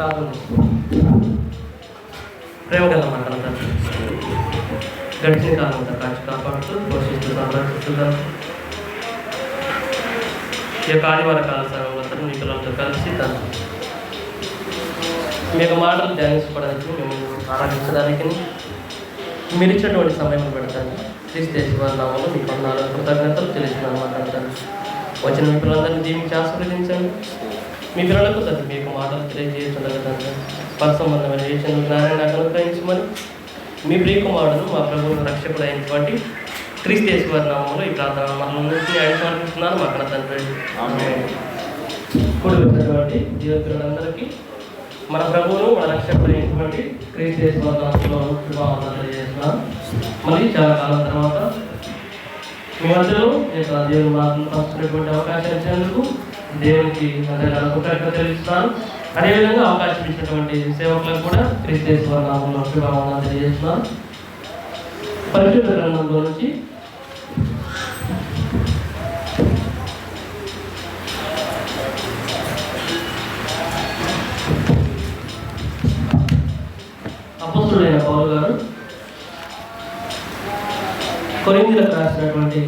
ప్రార్థన ప్రేమ గల మాటలంతా గడిచిన కాలం అంతా కాచి కాపాడుతూ పోషిస్తూ సంరక్షిస్తున్నారు. ఈ యొక్క ఆదివార కాల సమయంలో మీ పిల్లలతో కలిసి మీ యొక్క మాటలు ధ్యానించుకోవడానికి మేము ఆరాధించడానికి మీరు ఇచ్చినటువంటి సమయం పెడతాను. క్రీస్తు నామంలో మీ కొందరు కృతజ్ఞతలు తెలుస్తున్నాను. మాట్లాడతాను వచ్చిన మీ పిల్లలందరినీ దీనికి ఆస్వాదించండి. మీ పిల్లలకు తండ్రి మీ యొక్క మాటలు తెలియజేస్తుండగా తండ్రి పరసంబంధమైన విషయంలో జ్ఞానాన్ని నాకు అనుగ్రహించమని మీ ప్రియకుమారుడును మా ప్రభువును రక్షకుడు అయినటువంటి క్రీస్తు నామంలో ఈ ప్రార్థన మనల్ని ఆయన సమర్పిస్తున్నాను. మా అక్కడ తండ్రి కూడి వచ్చినటువంటి జీవితులందరికీ మన ప్రభువును మన రక్షకుడు అయినటువంటి క్రీస్తు నామంలో శుభాకాంక్షలు చేస్తున్నాను. మళ్ళీ చాలా కాలం తర్వాత మీ మధ్యలో దేవుని మాటను పంచుకునేటువంటి అవకాశం ఇచ్చినందుకు దేవునికి కృతజ్ఞతలు తెలుస్తున్నాను. అదేవిధంగా అవకాశం ఇచ్చినటువంటి సేవకులకు కూడా క్రీస్తు నామంలో శుభాకాంక్షలు తెలియజేస్తున్నాను. పరిశుద్ధ గ్రంథంలో నుంచి అపోస్తలుడైన పౌలు గారు కొరింథీయులకు రాసినటువంటి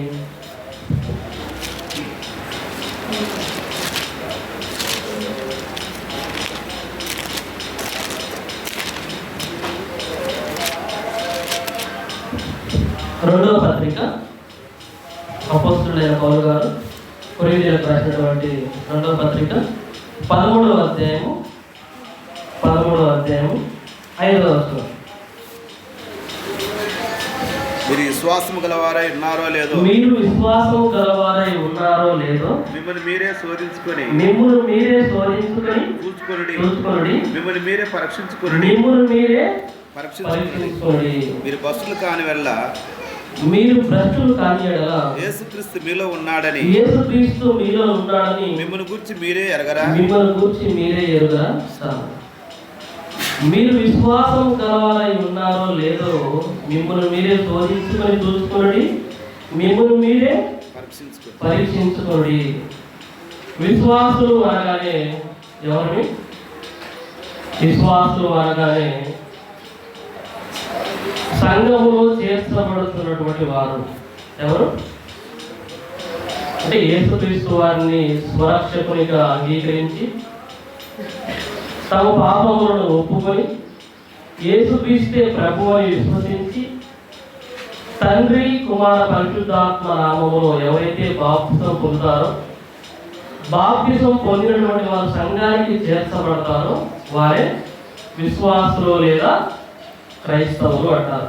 2వ పత్రిక అపోస్తలుడైన పౌలు గారు కొరింథీయులకు రాసినటువంటి 2వ పత్రిక 13వ అధ్యాయము 5వ వచనం. మీరు విశ్వాసము గలవారై ఉన్నారో లేదో మిమ్మల్ని మీరే శోధించుకొని చూచుకొనుడి. మిమ్మల్ని మీరే పరీక్షించుకొని మీరు భ్రష్టులు కాని వల్ల యేసుక్రీస్తు మీలో ఉన్నాడని మిమ్మల్ని గురించి మీరే ఎరగరా? మీరు విశ్వాసం గలవారై ఉన్నారో లేదో మిమ్మల్ని మీరే శోధించుకొని చూసుకోండి, మిమ్మల్ని మీరే పరీక్షించుకోండి. విశ్వాసులు అనగానే ఎవరిని? విశ్వాసులు అనగానే సంఘములో చేర్చబడుతున్నటువంటి వారు ఎవరు అంటే యేసుక్రీస్తు వారిని స్వరక్షకునిగా అంగీకరించి తమ పాపములను ఒప్పుకొని యేసుక్రీస్తే ప్రభువు అని విశ్వసించి తండ్రి కుమార పరిశుద్ధాత్మ నామములో ఎవరైతే బాప్తిసం పొందుతారో బాప్తిసం పొందినటువంటి వారు సంఘానికి చేర్చబడతారో వారే విశ్వాసులు లేదా క్రైస్తవులు అంటారు.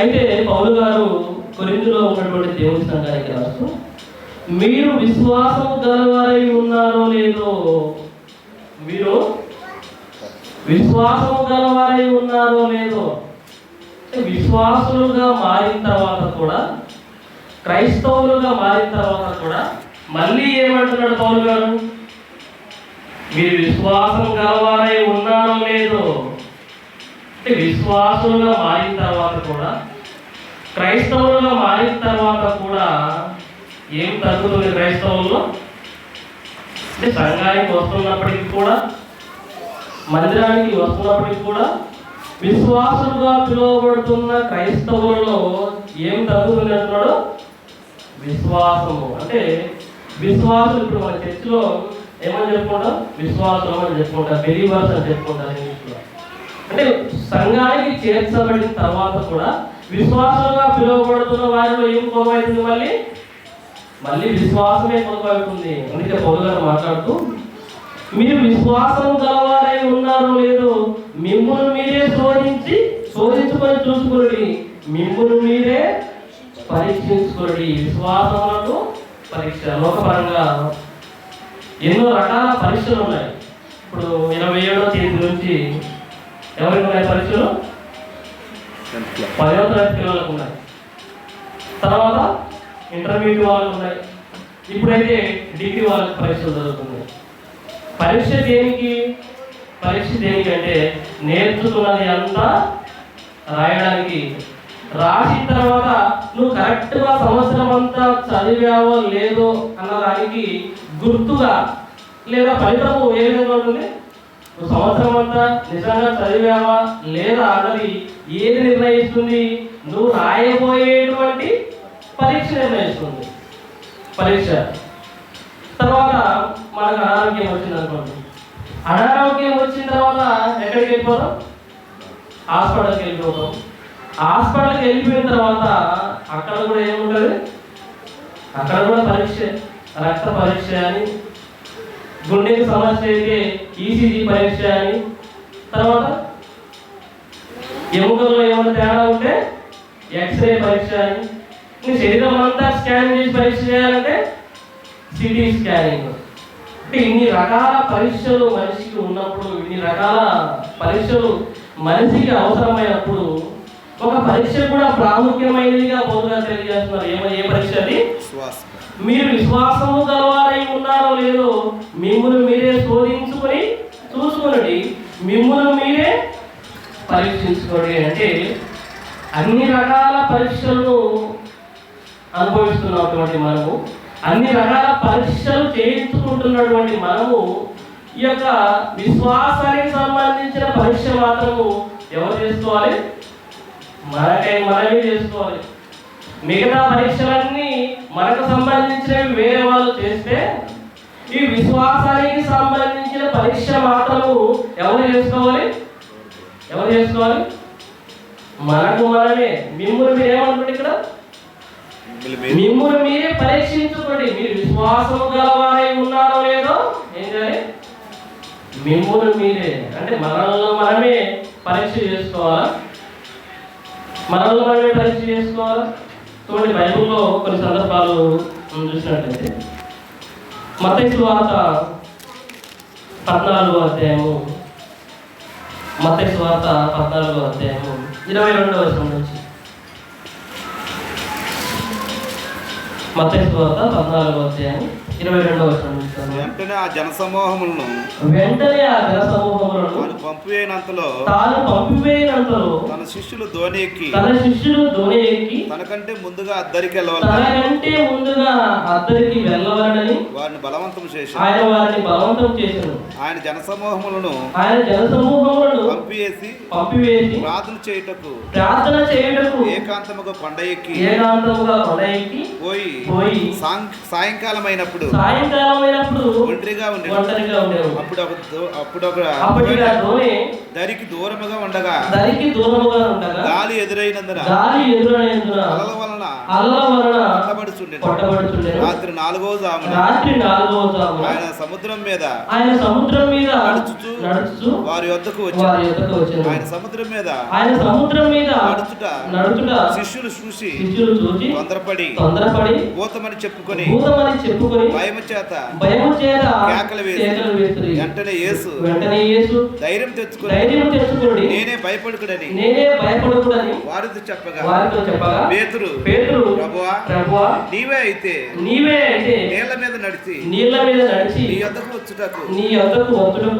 అయితే పౌలు గారు కొరింథీలో ఉన్నటువంటి దేవుని సంఘానికి రాస్తూ మీరు విశ్వాసం గలవారై ఉన్నారో లేదో, మీరు విశ్వాసము గలవారై ఉన్నారో లేదో, విశ్వాసులుగా మారిన తర్వాత కూడా క్రైస్తవులుగా మారిన తర్వాత కూడా మళ్ళీ ఏమంటున్నాడు పౌలు గారు? మీరు విశ్వాసం గలవారై ఉన్నారో లేదో అంటే విశ్వాసులుగా మారిన తర్వాత కూడా క్రైస్తవులుగా మారిన తర్వాత కూడా ఏం తగ్గుతుంది క్రైస్తవుల్లో? అంటే సంఘానికి వస్తున్నప్పటికీ కూడా మందిరానికి వస్తున్నప్పటికీ కూడా విశ్వాసులుగా పిలువబడుతున్న క్రైస్తవులలో ఏం తగ్గుతుంది అంటున్నాడు? విశ్వాసము. అంటే విశ్వాసులు ఇప్పుడు మన చర్చిలో ఏమని చెప్పుకుంటాం? విశ్వాసులు అని చెప్పుకుంటాం, బిలీవర్స్ అని చెప్పుకుంటారు ఇంగ్లీష్లో. అంటే సంఘానికి చేర్చబడిన తర్వాత కూడా విశ్వాసులుగా పిలువబడుతున్న వారిలో ఏం కొరవైతుంది? మళ్ళీ విశ్వాసమే కొరవైతుంది. అందుకే పౌలు గారు మాట్లాడుతూ మీరు విశ్వాసం గలవారై ఉన్నారో లేదో మిమ్మల్ని మీరే శోధించుకొని చూసుకోండి, మిమ్మల్ని మీరే పరీక్షించుకోండి. విశ్వాసములకు పరీక్ష. లోకపరంగా ఎన్నో రకాల పరీక్షలు ఉన్నాయి. ఇప్పుడు 27వ తేదీ నుంచి ఎవరికి ఉన్నాయి పరీక్షలు? 10వ తరగతి పిల్లలకు ఉన్నాయి, తర్వాత ఇంటర్మీడియట్ వాళ్ళకు ఉన్నాయి, ఇప్పుడైతే డిగ్రీ వాళ్ళకి పరీక్షలు జరుగుతున్నాయి. పరీక్ష దేనికి అంటే నేర్చుకున్నది అంతా రాయడానికి. రాసిన తర్వాత నువ్వు కరెక్ట్గా సంవత్సరం అంతా చదివావో లేదో అన్నదానికి గుర్తుగా లేదా ఫలితము ఏ విధంగా ఉంటుంది? నువ్వు సంవత్సరం అంతా నిజంగా చదివావా లేదా అన్నది ఏది నిర్ణయిస్తుంది? నువ్వు రాయబోయేటువంటి పరీక్ష నిర్ణయిస్తుంది. పరీక్ష తర్వాత మనకు అనారోగ్యం వచ్చింది అనుకోండి. అనారోగ్యం వచ్చిన తర్వాత ఎక్కడికి వెళ్ళిపోతాం? హాస్పిటల్కి వెళ్ళిపోతాం. హాస్పిటల్కి వెళ్ళిపోయిన తర్వాత అక్కడ కూడా ఏముంటుంది? అక్కడ కూడా పరీక్ష, రక్త పరీక్ష అని, గుండెకి సమస్య అయితే ఈసీజీ పరీక్ష అని, తర్వాత ఎముకల్లో ఏమైనా తేడా ఉంటే ఎక్స్రే పరీక్ష అని, నీ శరీరం అంతా స్కాన్ చేసి పరీక్ష చేయాలంటే సిటీ స్కానింగ్. అంటే ఇన్ని రకాల పరీక్షలు మనిషికి ఉన్నప్పుడు, ఇన్ని రకాల పరీక్షలు మనిషికి అవసరమైనప్పుడు ఒక పరీక్ష కూడా ప్రాముఖ్యమైనదిగా బోధగా తెలియజేస్తున్నారు. ఏ పరీక్ష అది? మీరు విశ్వాసము గలవారై ఉన్నారో లేదో మిమ్మల్ని మీరే శోధించుకొని చూసుకోండి, మిమ్మల్ని మీరే పరీక్షించుకోండి. అంటే అన్ని రకాల పరీక్షలను అనుభవిస్తున్నటువంటి మనము, అన్ని రకాల పరీక్షలు చేయించుకుంటున్నటువంటి మనము ఈ యొక్క విశ్వాసానికి సంబంధించిన పరీక్ష మాత్రము ఎవరు చేసుకోవాలి? మనమే చేసుకోవాలి. మిగతా పరీక్షలన్నీ మనకు సంబంధించినవి వేరే వాళ్ళు చేస్తే, ఈ విశ్వాసానికి సంబంధించిన పరీక్ష మాత్రము ఎవరు చేసుకోవాలి? మనకు మనమే. మిమ్మల్ని మీరు ఏమంటుంది ఇక్కడ? మిమ్మల్ని మీరే పరీక్షించుకోండి. మీరు విశ్వాసము గలవారై ఉన్నారో లేదో ఏం చేయాలి? మిమ్మల్ని మీరే అంటే మనమే పరీక్ష చేసుకోవాలా? పరీక్ష చేసుకోవాలా? చూడండి, బైబిల్లో కొన్ని సందర్భాలు చూసినట్లయితే మత్తయి సువార్త 14వ అధ్యాయము, మత్తయి సువార్త 14వ అధ్యాయము 22వ వచనం నుంచి. మత్తయి సువార్త 14వ అధ్యాయం 22వ వచనం నుంచి. వెంటనే ఆ జనసమూహములను తాను పంపివేయనంతలో తన శిష్యులు దోణి ఎక్కి తనకంటే ముందుగా అద్దరికి వెళ్ళవాలని వారిని బలవంతం చేసి ఆయన జనసమూహములను పంపివేసి ప్రార్థన చేయుటకు ఏకాంతముగా కొండ ఎక్కి పోయి సాయంకాలం అయినప్పుడు ఒంటరిగా ఉండేవాడు. అప్పుడు ఒక దరికి దూరముగా ఉండగా గాలి ఎదురైనందున అలల వలన పట్టబడుచుండెను. రాత్రి 4వ జామున ఆయన సముద్రం మీద నడుచుచు వారి వద్దకు వచ్చాడు. ఆయన సముద్రం మీద నడుచుట శిష్యులు చూసి తొందరపడి భూతమని చెప్పుకొని భయము చేత కేకలు వేసి వెంటనే యేసు ధైర్యం తెచ్చుకొని నేనే భయపడకుడని వారితో చెప్పగా పేతురు ప్రభువా నీవే అయితే నీళ్ల మీద నడిచి నీ యొద్దకు వచ్చుటకు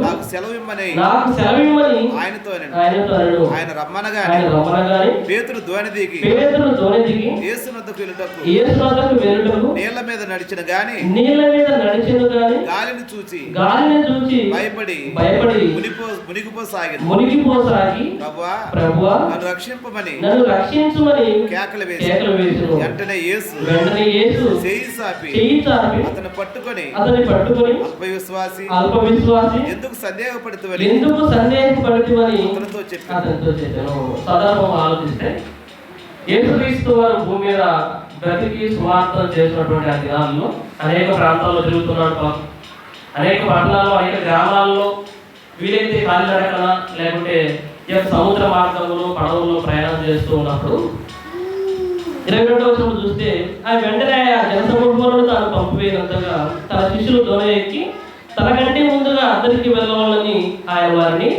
నాకు సెలవు ఇమ్మని ఆయనతో ఆయన రమ్మనగానే పేతురు దోణి దిగి యేసు వద్దకు వెళ్ళుటకు నీళ్ల మీద నడిచిన గాని గాలిని చూచి భయపడి మునిగిపోసాగి ప్రభువా నన్ను రక్షింపమని కేకలు వేసి వెంటనే యేసు చేయి చాపి అతను పట్టుకొని అల్ప విశ్వాసి ఎందుకు సందేహపడుతువని అతనితో చెప్పాను. ఆలోచిస్తే యేసుక్రీస్తు వారు భూమి మీద బ్రతికి సువార్త చేసినటువంటి ఆ దినాల్లో అనేక ప్రాంతాల్లో తిరుగుతున్నాడు. అనేక పట్టణాల్లో, అనేక గ్రామాల్లో వీలైతే కాలినడకన లేకుంటే ఈ యొక్క సముద్ర మార్గంలో పడవల్లో ప్రయాణం చేస్తూ ఉన్నప్పుడు 22వ వచనం చూస్తే ఆ వెంటనే ఆ జనసమూహంలో తాను పంపివేయనంతగా తన శిష్యులు దోణి ఎక్కి తనకంటే ముందుగా అందరికి వెళ్ళవాలని ఆయన వారిని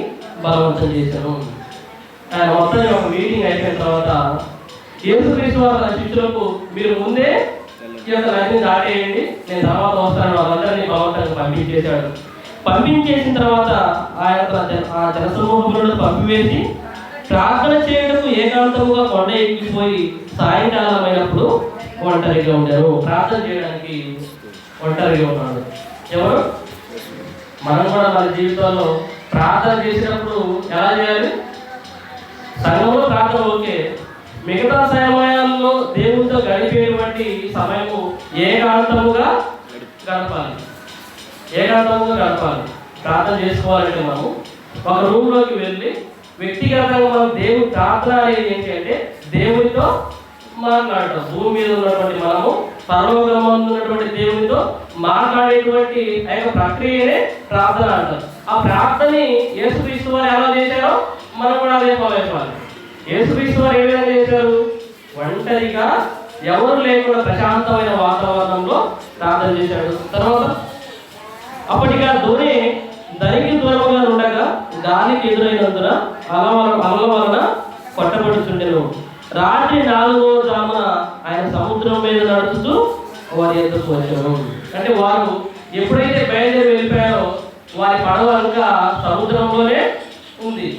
బలవంతం చేశాను. ఆయన మొత్తం ఒక మీటింగ్ అయిపోయిన తర్వాత యేసుక్రీస్తు వారు తన శిష్యులకు మీరు ముందే ఈ యొక్క నదిని దాటేయండి, నేను తర్వాత వస్తాను, వాళ్ళందరినీ బలవంతంగా పంపించేశాడు. పంపించేసిన తర్వాత ఆయన ఆ జనసమూహములను పంపివేసి ప్రార్థన చేయడము ఏకాంతముగా కొండ ఎక్కిపోయి సాయంకాలం అయినప్పుడు ఒంటరిగా ఉండారు. ప్రార్థన చేయడానికి ఒంటరిగా ఉన్నాడు. ఎవరు? మనం కూడా మన జీవితంలో ప్రార్థన చేసినప్పుడు ఎలా చేయాలి? సంఘంలో ప్రార్థన ఓకే, మిగతా సమయాల్లో దేవునితో గడిపేటువంటి సమయము ఏకాంతముగా గడపాలి. ఏకాంతముగా గడపాలి. ప్రార్థన చేసుకోవాలంటే మనము ఒక రూమ్లోకి వెళ్ళి వ్యక్తిగతంగా మనం దేవుని ప్రార్థన అనేది ఏంటి అంటే దేవునితో మాట్లాడటం. భూమి మీద ఉన్నటువంటి మనము పరలోకంలో ఉన్నటువంటి దేవునితో మాట్లాడేటువంటి ఆ యొక్క ప్రక్రియనే ప్రార్థన అంటారు. ఆ ప్రార్థనని యేసుక్రీస్తు వారు ఎలా చేశారో మనం కూడా అదే ఫాలో అయిపోవాలి. యేసుక్రీస్తు వారు ఏ విధంగా చేశారు? ఒంటరిగా ఎవరు లేకుండా ప్రశాంతమైన వాతావరణంలో ప్రార్థన చేశాడు. తర్వాత అప్పటిగా ధోని ధనికి దూరంగా ఉండగా గాలికి ఎదురైనందున అలల వలన కొట్టబడుచుండెను. రాత్రి 4వ జామున ఆయన సముద్రం మీద నడుచుతూ వారి ఎదుకు వచ్చాను. అంటే వారు ఎప్పుడైతే బయలుదేరి వెళ్ళిపోయారో వారి పడవ ఇంకా సముద్రంలోనే ఉంది.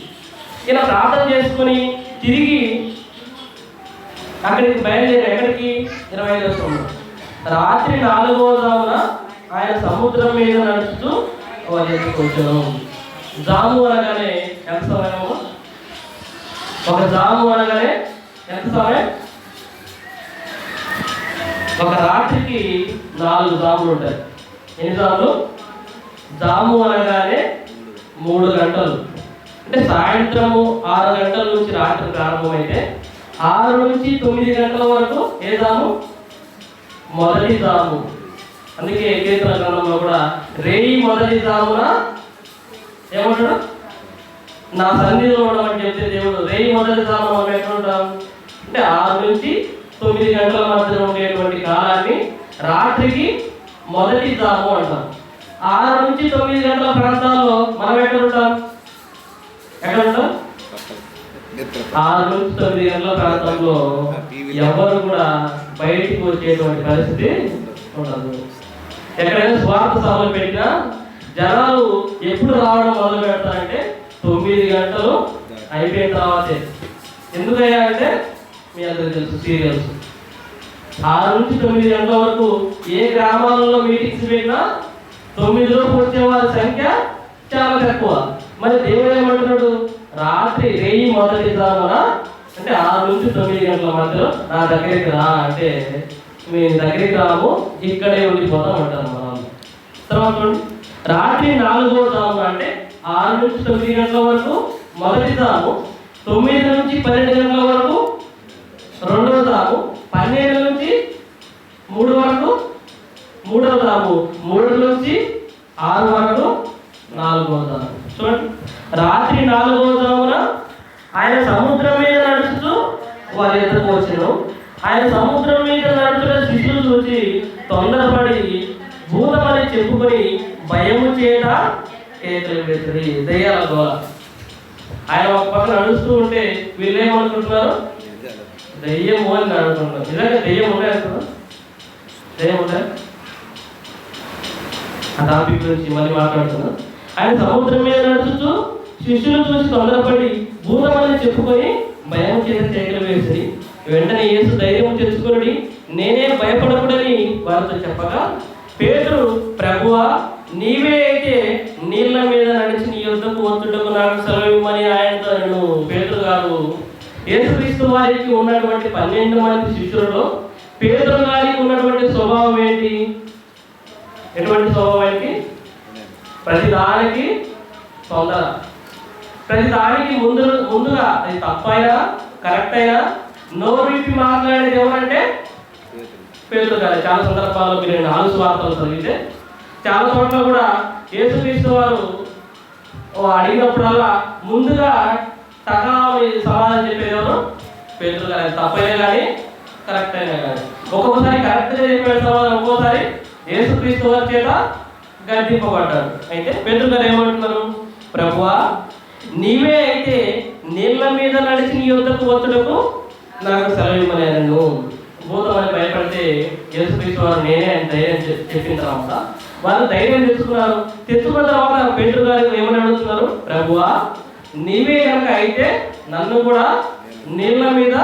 ఇలా ప్రార్థన చేసుకుని తిరిగి అక్కడికి బయలుదేరి ఎక్కడికి 25వ వచనం. రాత్రి 4వ జామున ఆయన సముద్రం మీద నడుస్తూ వారి ఎదుకు వచ్చాను. జాము అనగానే ఎంత సమయము? ఒక జాము అనగానే ఎంత సమయం? ఒక రాత్రికి 4 జాములు ఉంటాయి. ఎన్ని జాములు? జాము అనగానే 3 గంటలు. అంటే సాయంత్రము 6 గంటల నుంచి రాత్రి ప్రారంభమైతే 6 నుంచి 9 గంటల వరకు ఏ జాము? మొదటి జాము. అందుకే కీర్తన గ్రంథంలో కూడా రేయి మొదటి జామున ఏమంటాడు? నా సన్నిధిలో ఉండమని చెప్తే దేవుడు రేయి మొదటి జామున మనం ఎక్కడ ఉంటాం అంటే 6 నుంచి 9 గంటల మధ్యలో ఉండేటువంటి కాలాన్ని రాత్రికి మొదటి జాము అంటాం. 6 నుంచి 9 గంటల ప్రాంతాల్లో మనం ఎక్కడ ఉంటాం? 6 నుంచి 9 గంటల ప్రాంతంలో ఎవరు కూడా బయటికి వచ్చేటువంటి పరిస్థితి ఉండదు. ఎక్కడైనా స్వార్థ సభలు పెట్టినా జనాలు ఎప్పుడు రావడం మొదలు పెడతారంటే 9 గంటలు అయిపోయిన తర్వాతే. ఎందుకయ్యా అంటే మీ అందరికి తెలుసు, సీరియల్స్ 6 నుంచి 9 గంటల వరకు ఏ గ్రామాలలో మీటింగ్స్ పెట్టినా 9లోపు వచ్చే వారి సంఖ్య చాలా తక్కువ. మరి దేవుడు ఏమంటున్నాడు? రాత్రి రేయి మొదటి జామున అంటే 6 నుంచి 9 గంటల మధ్యలో నా దగ్గరికి రా అంటే మీ దగ్గరికి రాము, ఇక్కడే ఉండిపోతాం అంటారు మనం. తర్వాత రాత్రి 4వ జామున అంటే 6 నుంచి 9 గంటల వరకు మొదటి జాము, 9 నుంచి 12 గంటల వరకు రెండవ జాము, 12 నుంచి 3 వరకు మూడవ జాము, 3 నుంచి 6 వరకు 4వ జాము. చూడండి, రాత్రి 4వ జామున ఆయన సముద్రం మీద నడుస్తూ వారి ఎదురుకు వచ్చాను. ఆయన సముద్రం మీద నడుచున్న శిష్యులు చూసి తొందరపడి భూతమని చెప్పుకొని భయము చేత కేకలు వేసి దయ్యాల గోల. ఆయన ఒక పక్క నడుస్తూ ఉంటే వీళ్ళు ఏమనుకుంటున్నారు? దయ్యము అని అనుకుంటున్నారు. నిజంగా దయ్యం ఉంటాయి అనుకున్నారు? దయ్యం ఉంటాయి. ఆ టాపిక్ గురించి మళ్ళీ మాట్లాడుతున్నాను. ఆయన సముద్రం మీద నడుచుతూ శిష్యులు చూసి తొందరపడి భూతమని చెప్పుకొని భయం చేత కేకలు వేసి వెంటనే యేసు ధైర్యం తెచ్చుకొని నేనే భయపడకూడని వారితో చెప్పగా పేతురు ప్రభువా నీవే అయితే నీళ్ళ మీద నడిచి నీ యొద్దకు వచ్చుటకు నాకు సెలవిమ్మని ఆయనతో నేను. పేతురు గారు యేసుక్రీస్తు వారికి ఉన్నటువంటి 12 మంది శిష్యులలో పేతురు గారికి ఉన్నటువంటి స్వభావం ఏంటి? ఎటువంటి స్వభావానికి? ప్రతిదానికి తొందర, ప్రతిదానికి ముందుగా అది తప్పైనా కరెక్ట్ అయినా నోరు విప్పి మాట్లాడేది ఎవరంటే పేతురు గారు. చాలా సందర్భాల్లో మీరు 4 సువార్తలు చదివితే చాలా చోట్ల కూడా యేసుక్రీస్తు వారు అడిగినప్పుడల్లా ముందుగా సమాధానం చెప్పేది ఎవరు? పేతురు గారు. తప్పైనా కానీ కరెక్ట్ అయినా కానీ ఒక్కొక్కసారి కరెక్ట్గా చెప్పే సమాధానం ఒక్కోసారి యేసుక్రీస్తు వారి చేత గద్దింపబడ్డాడు. అయితే పేతురు గారు ఏమంటున్నారు? ప్రభువా నీవే అయితే నీళ్ళ మీద నడిచి నీ యొద్దకు వచ్చుటకు నాకు సెలవిమ్మని నేను. భూతమని భయపడితే యేసుక్రీస్తు వారు నేనే అని ధైర్యం చెప్పిన తర్వాత వాళ్ళు ధైర్యం తెచ్చుకున్నారు. తెచ్చుకున్న తర్వాత పేతురు గారికి ఏమని అడుగుతున్నారు? ప్రభువా నీవే కనుక అయితే నన్ను కూడా నీళ్ళ మీద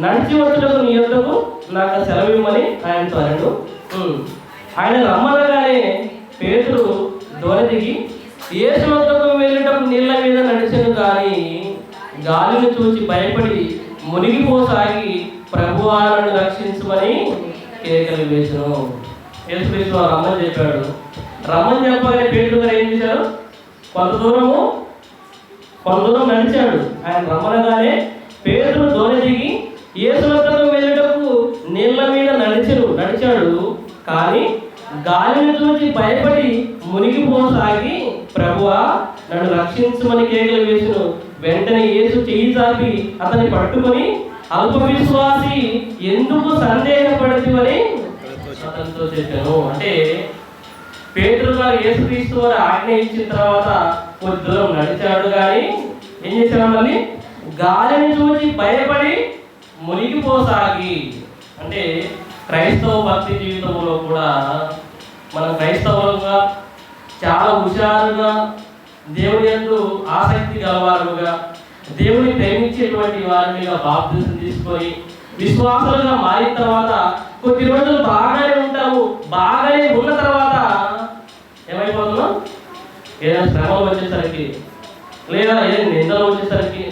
నడిచి వచ్చుటకు నీ యొద్దకు నాకు సెలవిమ్మని ఆయనతో అన్నాడు. ఆయన రమ్మనగానే పేతురు దూర దిగి యేసు వద్దకు వెళ్ళేటప్పుడు నీళ్ళ మీద నడిచెను కానీ గాలిని చూసి భయపడి మునిగిపోసాగి ప్రభువా నన్ను రక్షించమని కేకలు వేసెను. యేసుక్రీస్తు వారు రమ్మని చెప్పాడు. రమ్మని చెప్పగానే పేతురు గారు ఏం చేశారు? కొంత దూరం నడిచాడు. ఆయన రమ్మనగానే పేతురు దోణి దిగి యేసు వద్దకు వెళ్ళేటప్పుడు నీళ్ళ మీద నడిచాడు కానీ గాలిని చూసి భయపడి మునిగిపోసాగి ప్రభువా నన్ను రక్షించమని కేకలు వేసెను. వెంటనే యేసు చెయ్యి చాపి అతన్ని పట్టుకొని అల్ప విశ్వాసి ఎందుకు సందేహపడతావని అతనితో చెప్పాను. అంటే పేతురు గారు యేసుక్రీస్తు వారు ఆజ్ఞ ఇచ్చిన తర్వాత కొద్ది దూరం నడిచాడు కానీ ఏం చేశాడు? మళ్ళీ గాలిని చూసి భయపడి మునిగిపోసాగి. అంటే క్రైస్తవ భక్తి జీవితంలో కూడా మనం క్రైస్తవులుగా చాలా హుషారుగా, దేవుని యందు ఆసక్తి గలవారుగా, దేవుని ప్రేమించేటువంటి వారిగా బాప్తిసం తీసుకొని విశ్వాసాలుగా మారిన తర్వాత కొద్ది రోజులు బాగానే ఉంటాము. బాగానే ఉన్న తర్వాత ఏమైపోతున్నాం? ఏదైనా శ్రమలు వచ్చేసరికి, లేదా ఏదైనా నిందలు వచ్చేసరికి,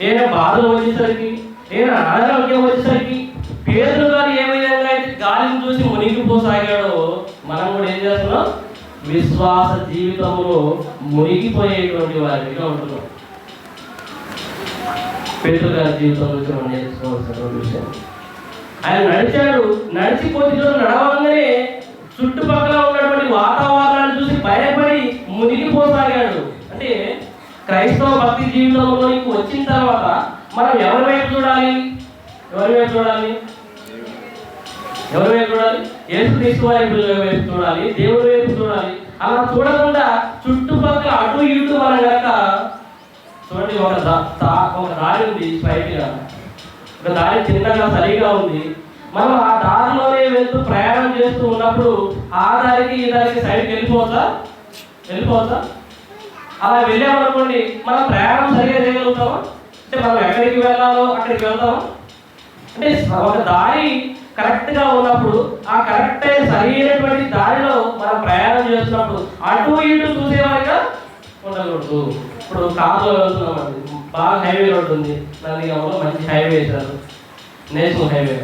ఏదైనా బాధలు వచ్చేసరికి, ఏదైనా అనారోగ్యం వచ్చేసరికి పేతురు గారు ఏ విధంగా అయితే గాలిని చూసి మునిగిపోసాగాడో మనం కూడా ఏం చేస్తున్నాం? విశ్వాస జీవితంలో మునిగిపోయేటువంటి వారిగా ఉంటున్నాం. పేతురు గారి జీవితంలో మనం నేర్చుకోవాల్సిన విషయం. ఆయన నడిచి కొద్ది రోజులు నడవగానే చుట్టుపక్కల ఉన్నటువంటి వాతావరణాన్ని చూసి భయపడి మునిగిపోసాగాడు. అంటే క్రైస్తవ భక్తి జీవితంలోనికి వచ్చిన తర్వాత మనం ఎవరి వైపు చూడాలి? యేసుక్రీస్తు వారి వైపు చూడాలి, దేవుడి వైపు చూడాలి. అలా చూడకుండా చుట్టుపక్కల అటు ఇటు మనం కనుక చూడండి, ఒక దారి ఉంది స్ట్రైట్ గా, ఒక దారి చిన్నగా సరిగా ఉంది. మనం ఆ దారిలోనే వెళ్తూ ప్రయాణం చేస్తూ ఉన్నప్పుడు ఆ దారికి ఈ దారికి సైడ్కి వెళ్ళిపోవచ్చా? అలా వెళ్ళామనుకోండి, మనం ప్రయాణం సరిగా చేయగలుగుతామా? అంటే మనం ఎక్కడికి వెళ్ళాలో అక్కడికి వెళ్తామా? అంటే ఒక దారి కరెక్ట్ గా ఉన్నప్పుడు ఆ కరెక్ట్ అయిన సరైనటువంటి దారిలో మనం ప్రయాణం చేస్తున్నప్పుడు అటు ఇటు చూసేవారిగా ఉండకూడదు. ఇప్పుడు కార్లో వెళ్తున్నామండి, బాగా హైవే రోడ్డు ఉంది, నందిగామలో మంచి హైవే వేశారు, నేషనల్ హైవే.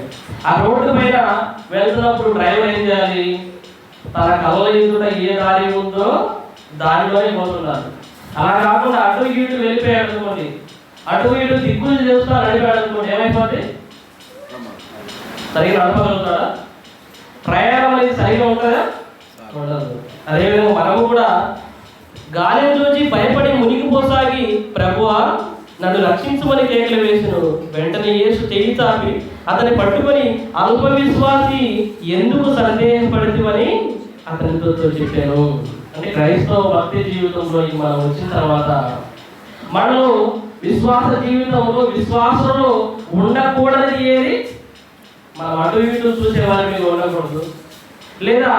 ఆ రోడ్డు పైన వెళ్తున్నప్పుడు డ్రైవర్ ఏం చేయాలి? తన కళ్ళ ఎదుట ఏ దారి ఉందో దారిలోనే పోతున్నారు. అలా కాకుండా అటు ఇటు వెళ్ళిపోయాడు అనుకోండి, అటు ఇటు దిక్కులు చేస్తూ నడిపాడు అనుకోండి, ఏమైపోతుంది? సరిగా నడపగలుగుతాడా? ప్రయాణం అనేది సరిగా ఉంటుందా? ఉండదు. అదేవిధంగా మనము కూడా గాలిని చూసి భయపడి మునిగిపోసాగి ప్రభువా నన్ను రక్షించమని కేకలు వేసెను. వెంటనే యేసు చెయ్యి చాపి అతన్ని పట్టుకొని అల్ప విశ్వాసి ఎందుకు సందేహపడతావని అతనితో చెప్పాను. అంటే క్రైస్తవ భక్తి జీవితంలో మనం వచ్చిన తర్వాత మనలో విశ్వాస జీవితంలో విశ్వాసంలో ఉండకూడదని ఏది? మనం అటు ఇటు చూసే వారి మీద ఉండకూడదు, లేదా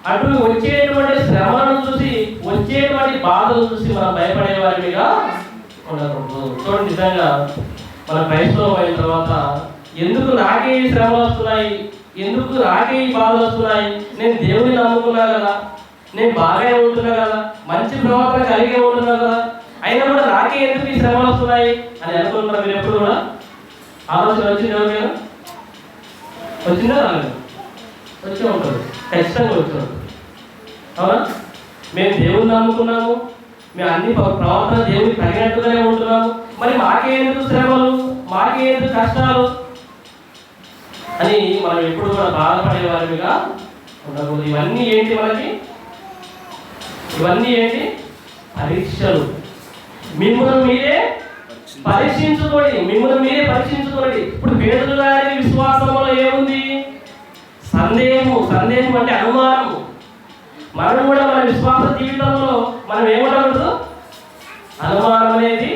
అటు వచ్చేటువంటి శ్రమలను చూసి వచ్చేటువంటి బాధలు చూసి మనం భయపడే వారి మీద ఉండకూడదు. చూడండి, నిజంగా మన క్రైస్తవం అయిన తర్వాత ఎందుకు నాకే ఈ శ్రమలు వస్తున్నాయి, ఎందుకు నాకే ఈ బాధలు వస్తున్నాయి, నేను దేవుడిని నమ్ముకున్నా కదా, నేను బాగానే ఉంటున్నా కదా, మంచి ప్రవర్తన కలిగే ఉంటున్నా కదా, అయినా కూడా నాకే ఎందుకు ఈ శ్రమలు వస్తున్నాయి అని అనుకుంటున్నారు. మీరు ఎప్పుడు కూడా ఆలోచన వచ్చింది ఎవరికైనా? వచ్చిందా? రాలేదు? వచ్చి ఉంటుంది, ఖచ్చితంగా వచ్చి ఉంటుంది. అవునా? మేము దేవుని నమ్ముకున్నాము, మేము అన్ని ప్రవర్తన దేవుడికి తగినట్టుగానే ఉంటున్నాము, మరి మాకే ఎందుకు శ్రమలు, మాకే ఎందుకు కష్టాలు అని మనం ఎప్పుడు కూడా బాధపడే వారిగా ఉండకూడదు. ఇవన్నీ ఏంటి? ఇవన్నీ ఏంటి? పరీక్షలు. మిమ్మల్ని మీరే పరీక్షించుకోండి. ఇప్పుడు పేతురు గారి విశ్వాసంలో ఏముంది? సందేహం అంటే అనుమానము. మనం కూడా మన విశ్వాస జీవితంలో మనం ఏముండకూడదు? అనుమానం అనేది,